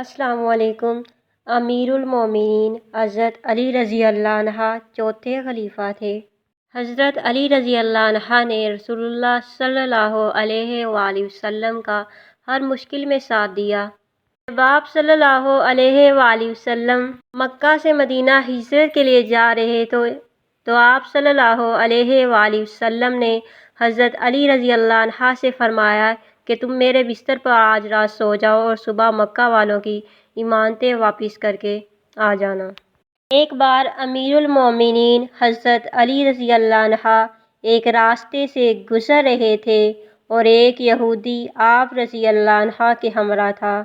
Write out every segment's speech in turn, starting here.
السلام علیکم۔ امیر المومنین حضرت علی رضی اللہ عنہ چوتھے خلیفہ تھے۔ حضرت علی رضی اللہ عنہ نے رسول اللہ صلی اللہ علیہ وآلہ وسلم کا ہر مشکل میں ساتھ دیا۔ جب آپ صلی اللہ علیہ وآلہ وسلم مکہ سے مدینہ ہجرت کے لیے جا رہے تو آپ صلی اللہ علیہ وآلہ وسلم نے حضرت علی رضی اللہ عنہ سے فرمایا کہ تم میرے بستر پر آج رات سو جاؤ اور صبح مکہ والوں کی امانتیں واپس کر کے آ جانا۔ ایک بار امیر المومنین حضرت علی رضی اللہ عنہ ایک راستے سے گزر رہے تھے اور ایک یہودی آپ رضی اللہ عنہ کے ہمراہ تھا۔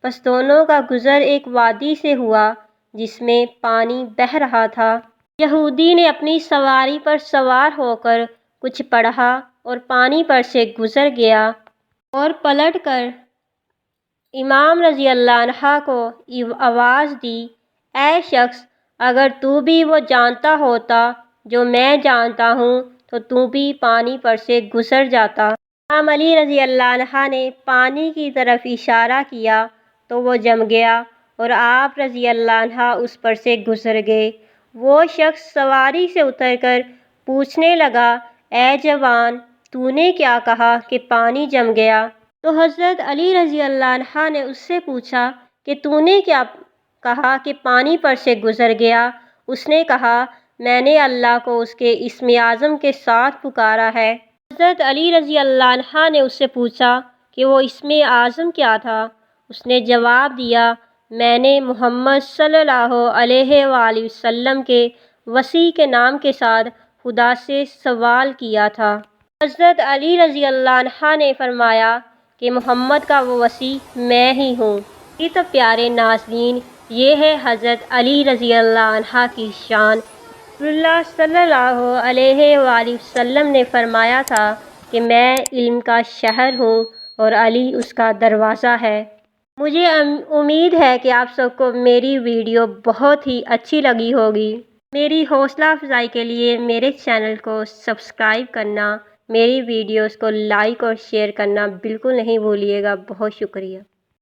پس دونوں کا گزر ایک وادی سے ہوا جس میں پانی بہہ رہا تھا۔ یہودی نے اپنی سواری پر سوار ہو کر کچھ پڑھا اور پانی پر سے گزر گیا اور پلٹ کر امام رضی اللہ عنہ کو آواز دی، اے شخص، اگر تو بھی وہ جانتا ہوتا جو میں جانتا ہوں تو بھی پانی پر سے گزر جاتا۔ امام علی رضی اللہ عنہ نے پانی کی طرف اشارہ کیا تو وہ جم گیا اور آپ رضی اللہ عنہ اس پر سے گزر گئے۔ وہ شخص سواری سے اتر کر پوچھنے لگا، اے جوان، تو نے کیا کہا کہ پانی جم گیا؟ تو حضرت علی رضی اللہ عنہ نے اس سے پوچھا کہ تو نے کیا کہا کہ پانی پر سے گزر گیا؟ اس نے کہا، میں نے اللہ کو اس کے اسم اعظم کے ساتھ پکارا ہے۔ حضرت علی رضی اللہ عنہ نے اس سے پوچھا کہ وہ اسم اعظم کیا تھا؟ اس نے جواب دیا، میں نے محمد صلی اللہ علیہ وآلہ وسلم کے وسیع کے نام کے ساتھ خدا سے سوال کیا تھا۔ حضرت علی رضی اللہ عنہ نے فرمایا کہ محمد کا وہ وسیع میں ہی ہوں۔ جی تو پیارے ناظرین، یہ ہے حضرت علی رضی اللہ عنہ کی شان۔ رسول اللہ صلی اللہ علیہ وآلہ وسلم نے فرمایا تھا کہ میں علم کا شہر ہوں اور علی اس کا دروازہ ہے۔ مجھے امید ہے کہ آپ سب کو میری ویڈیو بہت ہی اچھی لگی ہوگی۔ میری حوصلہ افزائی کے لیے میرے چینل کو سبسکرائب کرنا، میری ویڈیوز کو لائک اور شیئر کرنا بالکل نہیں بھولیے گا۔ بہت شکریہ۔